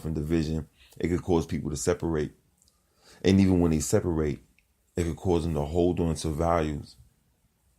from division. It could cause people to separate. And even when they separate, it could cause them to hold on to values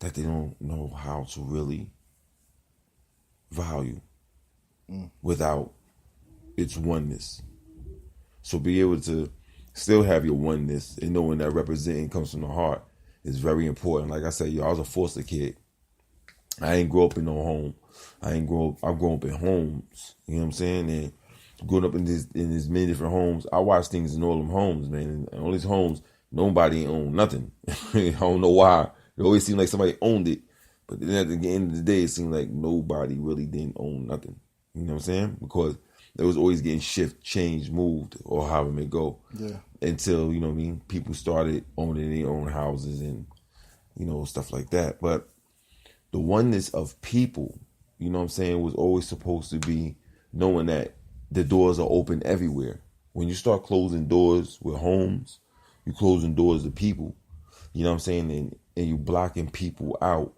that they don't know how to really value without its oneness. So be able to still have your oneness and knowing that representing comes from the heart is very important. Like I said, I was a foster kid. I ain't grow up in no home. I've grown up in homes. You know what I'm saying? And growing up in these many different homes, I watched things in all them homes, man. And all these homes, nobody owned nothing. I don't know why. It always seemed like somebody owned it. But then at the end of the day, it seemed like nobody really didn't own nothing. You know what I'm saying? Because it was always getting changed, moved, or however it may go. Yeah. Until, you know what I mean, people started owning their own houses and, you know, stuff like that. But the oneness of people, you know what I'm saying, was always supposed to be knowing that the doors are open everywhere. When you start closing doors with homes, you closing doors to people, you know what I'm saying, and you blocking people out.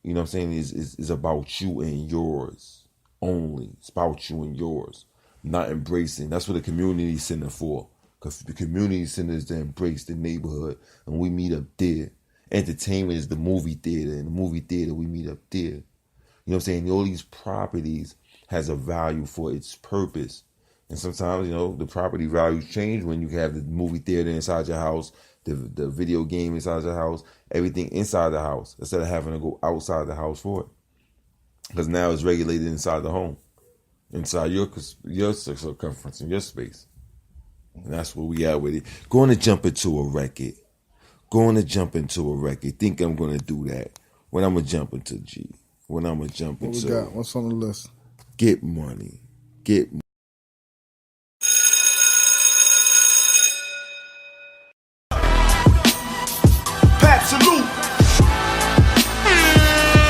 You know what I'm saying, is about you and yours only. It's about you and yours, not embracing. That's what the community center for. Because the community center is to embrace the neighborhood, and we meet up there. Entertainment is the movie theater, and the movie theater, we meet up there. You know what I'm saying? All these properties has a value for its purpose. And sometimes, you know, the property values change when you have the movie theater inside your house, the video game inside your house, everything inside the house, instead of having to go outside the house for it. Because now it's regulated inside the home, inside your circumference, in your space. And that's where we at with it. Going to jump into a record. Think I'm going to do that. When I'm going to jump into G. When I'm going to jump into... What we got? What's on the list? Get money. Pat salute.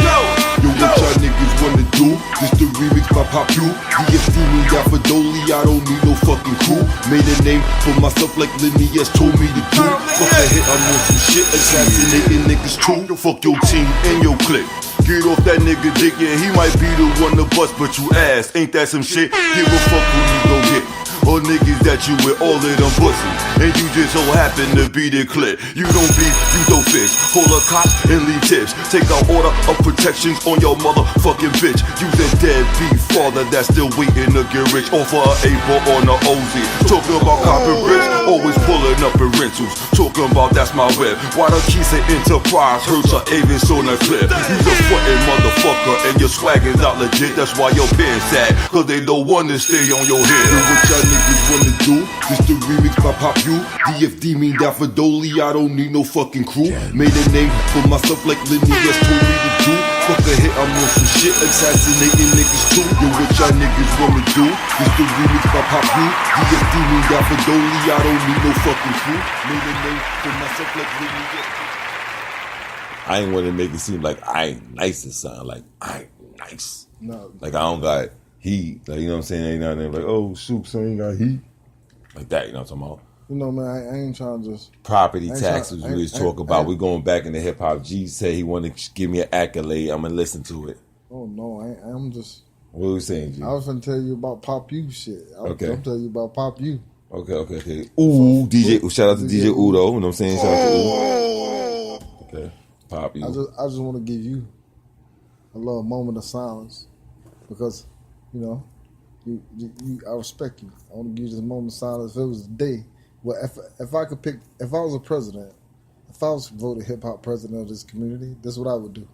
Yo, what y'all niggas wanna do? This the remix by Pop U. DFD me out for Dolly, I don't need no fucking crew. Made a name for myself like Lenny S told me to do. Fuck a hit, I'm on some shit, assassinating niggas too. Fuck your team and your clique. Get off that nigga dick, yeah, he might be the one to bust, but you ass. Ain't that some shit? Give a fuck who you gon' hit. Or niggas that you with all of them pussy, and you just so happen to be the clip. You don't beef, you don't fish. Call a cop and leave tips. Take out order of protections on your motherfucking bitch. You the deadbeat father that's still waiting to get rich off of an April on the OZ. Talking about copping bricks, always pulling up in rentals. Talking about that's my whip. Why the keys of Enterprise hurts are Avis on the clip. You the frontin' motherfucker and your swag is not legit. That's why your pants sad, cause they don't wanna stay on your head. And what y'all niggas wanna do? This the remix by Pop U. DFD mean that for Dolly, I don't need no fucking crew. Made a name for myself like Lenny S told me to do. Fuck a hit, I'm on some shit, assassinating niggas too. Yo, what y'all niggas wanna do? This the remix by Pop U. DFD mean that for Dolly, I don't need no fucking crew. Made a name for myself like Lenny S. I ain't want to make it seem like I ain't nice or something. Like, I ain't nice. No. Like, I don't got heat. Like, you know what I'm saying? Ain't nothing like, oh, shoot, son, ain't got heat. Like that, you know what I'm talking about? You know, man, I ain't trying to just... Property taxes we was talking about. We going back into hip-hop. G said he wanted to give me an accolade. I'm going to listen to it. Oh, no, I'm just... What are we saying, G? I was going to tell you about Pop U shit. Okay. I'm telling you about Pop U. Okay. Ooh, DJ, shout out to DJ Udo. You know what I'm saying? Shout out to Udo. Okay. Pop U. I just want to give you a little moment of silence because, you know, I respect you. I want to give you this moment of silence. If it was a day, well, if I could pick, if I was a president, if I was voted hip hop president of this community, this is what I would do.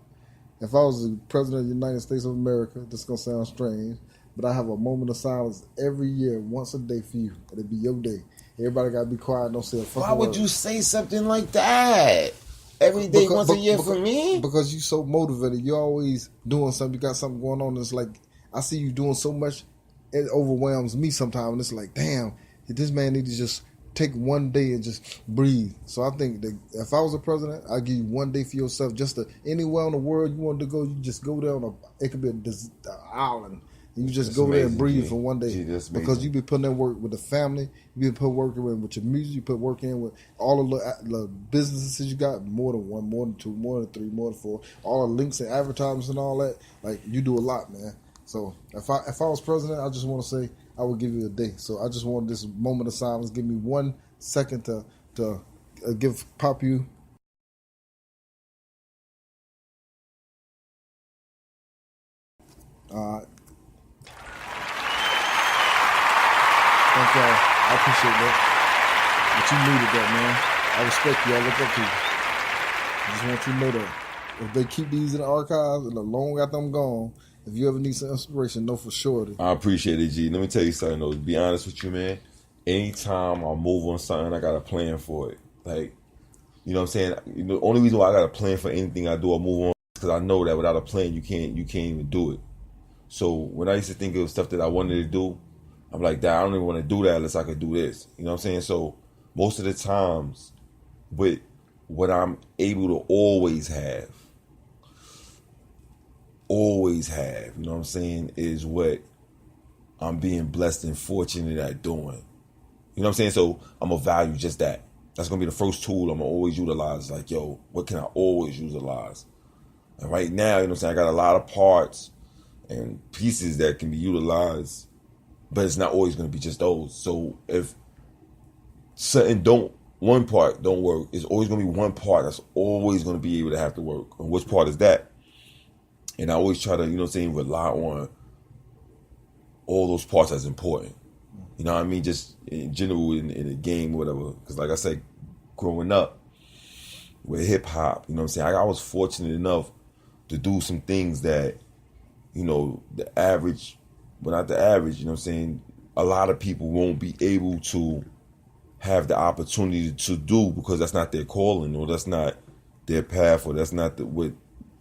If I was the president of the United States of America, this is gonna sound strange, but I have a moment of silence every year, once a day for you. It'll be your day. Everybody gotta be quiet. Don't say a fucking Why would word. you say something like that? Every day, once a year for me? Because you're so motivated. You're always doing something. You got something going on. It's like, I see you doing so much, it overwhelms me sometimes. And it's like, damn, this man need to just take one day and just breathe. So I think that if I was a president, I'd give you one day for yourself. Just to, anywhere in the world you wanted to go, you just go there on it could be an island. You just That's go there amazing, and breathe G. for one day. Gee, that's because amazing. you be putting in work with the family, you be putting work in with your music, you put work in with all of the businesses you got, more than one, more than two, more than three, more than four, all the links and advertisements and all that. Like, you do a lot, man. So if I was president, I just want to say I would give you a day. So I just want this moment of silence. Give me 1 second to give Pop you. All right. Thank y'all. I appreciate that. But you needed that, man. I respect you. I look up to you. I just want you to know that. If they keep these in the archives, and long after I'm gone, if you ever need some inspiration, know for sure. I appreciate it, G. Let me tell you something, though. To be honest with you, man, anytime I move on something, I got a plan for it. Like, you know what I'm saying? The only reason why I got a plan for anything I do or move on is because I know that without a plan, you can't even do it. So when I used to think of stuff that I wanted to do, I'm like, I don't even want to do that unless I could do this. You know what I'm saying? So most of the times, with what I'm able to always have, you know what I'm saying, is what I'm being blessed and fortunate at doing. You know what I'm saying? So I'm going to value just that. That's going to be the first tool I'm going to always utilize. Like, yo, what can I always utilize? And right now, you know what I'm saying, I got a lot of parts and pieces that can be utilized, but it's not always going to be just those. So if one part don't work, it's always going to be one part that's always going to be able to have to work. And which part is that? And I always try to, you know what I'm saying, rely on all those parts as important. You know what I mean? Just in general in the game or whatever. Because like I said, growing up with hip hop, you know what I'm saying, I was fortunate enough to do some things that, you know, the average, well, not the average, you know what I'm saying, a lot of people won't be able to have the opportunity to do because that's not their calling or that's not their path or that's not what,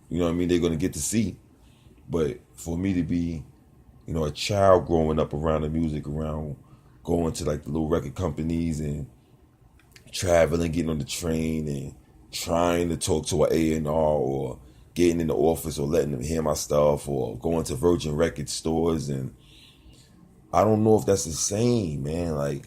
you know what I mean, they're going to get to see. But for me to be, you know, a child growing up around the music, around going to like the little record companies and traveling, getting on the train and trying to talk to an A&R or getting in the office or letting them hear my stuff or going to Virgin Record stores. And I don't know if that's the same, man. Like,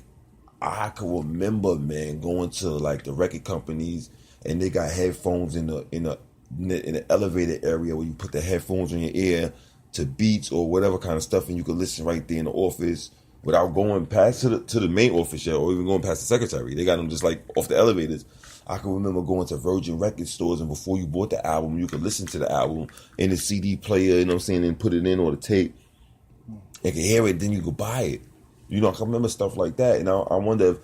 I can remember, man, going to like the record companies and they got headphones in the elevator area where you put the headphones in your ear to beats or whatever kind of stuff, and you could listen right there in the office without going past to the main office yet, or even going past the secretary. They got them just like off the elevators. I can remember going to Virgin Record stores, and before you bought the album, you could listen to the album in the CD player, you know what I'm saying, and put it in or the tape and could hear it, then you could buy it. You know, I can remember stuff like that, and I wonder if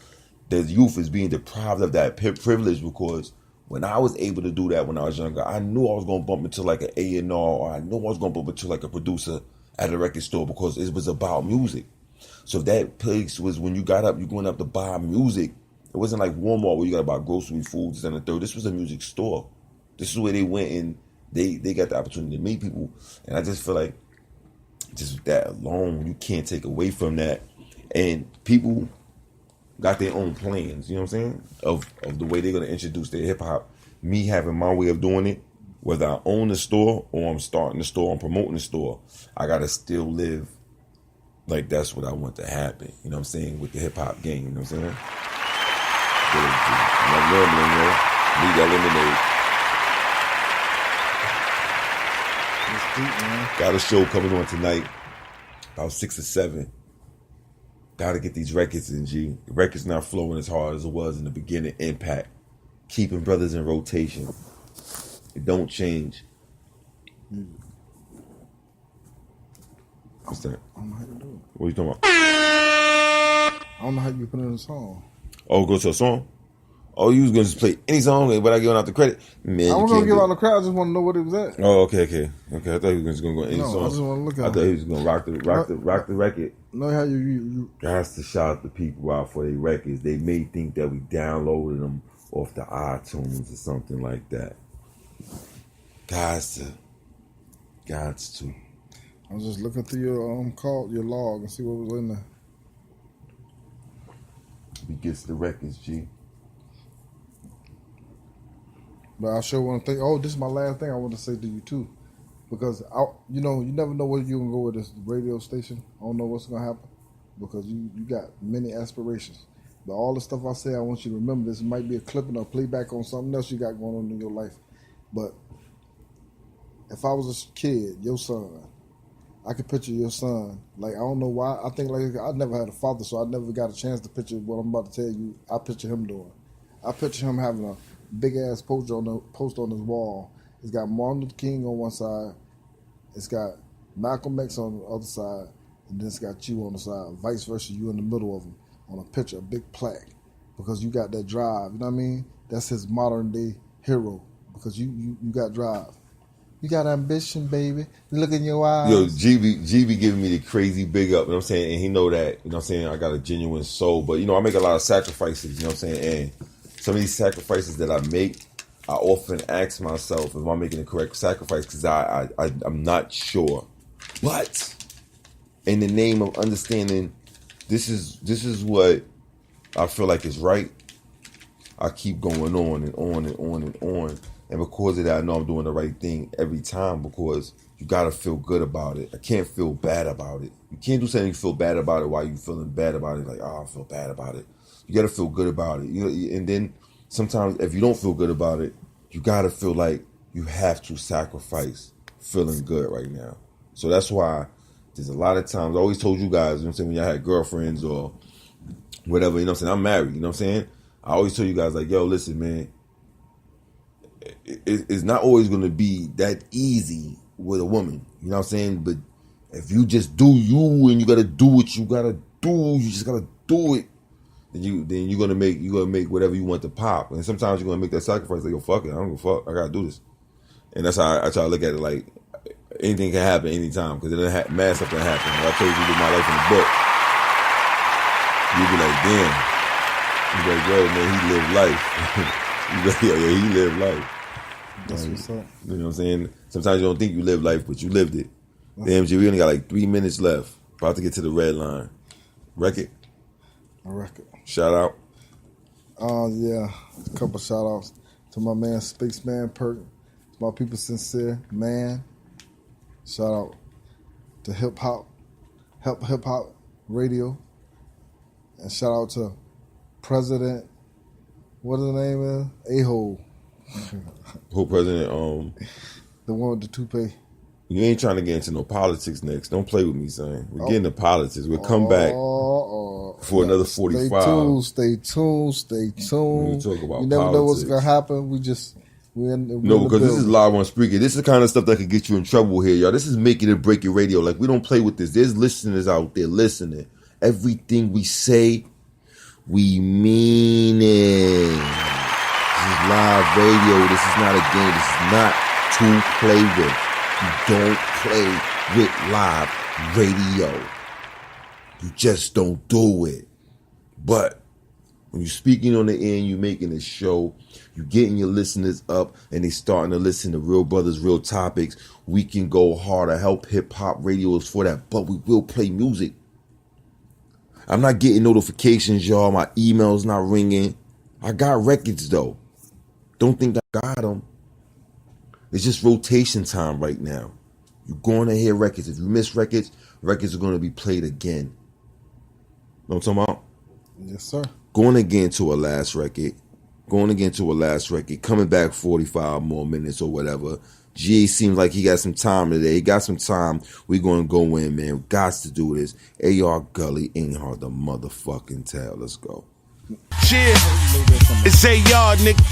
the youth is being deprived of that privilege, because when I was able to do that when I was younger, I knew I was going to bump into like an A&R, or I knew I was going to bump into like a producer at a record store because it was about music. So that place was when you got up, you going up to buy music. It wasn't like Walmart where you got to buy grocery, foods, and a third. This was a music store. This is where they went and they got the opportunity to meet people. And I just feel like just that alone, you can't take away from that. And people got their own plans, you know what I'm saying, of the way they're going to introduce their hip-hop. Me having my way of doing it, whether I own the store or I'm starting the store, I'm promoting the store, I got to still live like that's what I want to happen, you know what I'm saying, with the hip-hop game, you know what I'm saying? Like rambling, you know, need that lemonade. It's deep, man. Got a show coming on tonight, about 6 or 7. Gotta get these records in, G. The record's not flowing as hard as it was in the beginning. Impact. Keeping brothers in rotation. It don't change. What's that? I don't know how you do it. What are you talking about? I don't know how you put in a song. Oh, go to a song? Oh, you was going to just play any song without giving out the credit? Man, I was going to give out the crowd. I just want to know what it was at. Oh, okay. I thought he was going to go any song. I just want to look at it. I thought he was going to rock the record. Know how you Has to shout the people out for their records. They may think that we downloaded them off the iTunes or something like that. Gots to. I was just looking through your log and see what was in there. We gets the records, G. But I sure want to think. Oh, this is my last thing I want to say to you too, because you never know where you're gonna go with this radio station. I don't know what's gonna happen, because you got many aspirations. But all the stuff I say, I want you to remember this. It might be a clipping or playback on something else you got going on in your life. But if I was a kid, your son, I can picture your son. Like, I don't know why. I think, like, I never had a father, so I never got a chance to picture what I'm about to tell you. I picture him doing. I picture him having a big-ass post on his wall. It's got Martin Luther King on one side. It's got Malcolm X on the other side. And then it's got you on the side. Vice versa, you in the middle of them on a picture, a big plaque. Because you got that drive. You know what I mean? That's his modern-day hero. Because you got drive. You got ambition, baby. Look in your eyes. Yo, GB giving me the crazy big up, you know what I'm saying? And he know that, you know what I'm saying? I got a genuine soul. But, I make a lot of sacrifices, you know what I'm saying? And some of these sacrifices that I make, I often ask myself, am I making the correct sacrifice? Because I'm not sure. But in the name of understanding, this is what I feel like is right, I keep going on and on and on and on. And because of that, I know I'm doing the right thing every time, because you got to feel good about it. I can't feel bad about it. You can't do something you feel bad about it while you feeling bad about it. Like, I feel bad about it. You got to feel good about it. And then sometimes if you don't feel good about it, you got to feel like you have to sacrifice feeling good right now. So that's why there's a lot of times, I always told you guys, you know what I'm saying, when y'all had girlfriends or whatever, you know what I'm saying, I'm married, you know what I'm saying? I always tell you guys, like, yo, listen, man, it's not always going to be that easy with a woman, you know what I'm saying? But if you just do you and you got to do what you got to do, you just got to do it, then you're gonna make whatever you want to pop. And sometimes you're gonna make that sacrifice. Like, yo, fuck it, I don't give a fuck. I gotta do this. And that's how I try to look at it. Like, anything can happen anytime, because mad stuff can happen. Like I told you, with my life in the book, you be like, damn. You be like, yo, man, he lived life. You be like, yeah, he lived life. That's what's up. You know what I'm saying? Sometimes you don't think you live life, but you lived it. Damn, G, we only got like 3 minutes left. About to get to the red line. Record. A record. Shout out. Yeah, a couple shout outs to my man Spaceman Perk, my people Sincere Man. Shout out to Hip Hop Radio, and shout out to President. What is the name of A-Hole? Who president? The one with the toupee. You ain't trying to get into no politics next. Don't play with me, son. We're getting to politics. We'll come back for another 45. Stay tuned. We'll talk about you never politics. know what's gonna happen. No, because this is live on Spreaker. This is the kind of stuff that could get you in trouble here, y'all. This is Make It or Break It Radio. Like, we don't play with this. There's listeners out there listening. Everything we say, we mean it. This is live radio. This is not a game. This is not to play with. You don't play with live radio. You just don't do it. But when you're speaking on the air and you're making a show, you're getting your listeners up and they starting to listen to Real Brothers, Real Topics. We can go harder. Help Hip Hop Radio is for that, but we will play music. I'm not getting notifications, y'all. My email's not ringing. I got records, though. Don't think I got them. It's just rotation time right now. You're going to hear records. If you miss records, records are going to be played again. Know what I'm talking about? Yes, sir. Going again to a last record. Coming back 45 more minutes or whatever. G seems like he got some time today. He got some time. We're going to go in, man. Got to do this. AR Gully ain't hard to motherfucking tell. Let's go. Yeah, it's AR, nigga.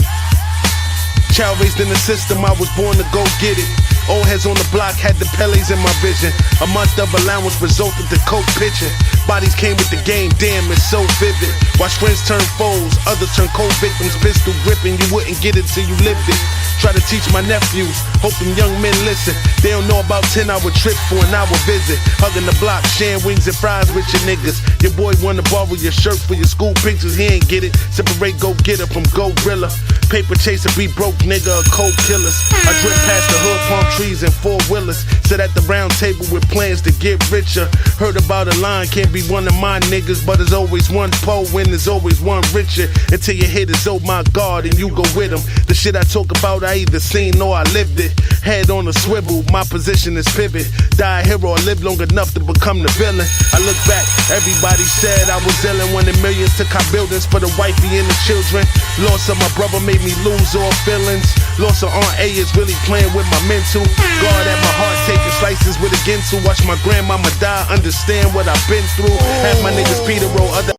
Child raised in the system, I was born to go get it. Old heads on the block had the Pelés in my vision. A month of allowance resulted to coke pitching. Bodies came with the game, damn, it's so vivid. Watch friends turn foes, others turn cold victims. Pistol gripping, you wouldn't get it till you lived it. Try to teach my nephews, hope them young men listen. They don't know about 10-hour trip for an hour visit. Hugging the block, sharing wings and fries with your niggas. Your boy wanna borrow your shirt for your school pictures, he ain't get it. Separate go getter from gorilla. Paper chaser, be broke nigga, a cold killers. I drip past the hood, palm trees and four-wheelers. Sit at the round table with plans to get richer. Heard about a line, can't be one of my niggas, but there's always one poor when there's always one richer. Until your hit is, oh my God, and you go with him. The shit I talk about, I either seen or I lived it. Head on a swivel, my position is pivot. Die a hero, I lived long enough to become the villain. I look back, everybody said I was illin'. When the millions took our buildings for the wifey and the children. Loss of my brother made made me lose all feelings. Loss of Aunt A is really playing with my mental. God at my heart, taking slices with a Ginsu. Watch my grandmama die, understand what I've been through. Had my niggas Peter roll other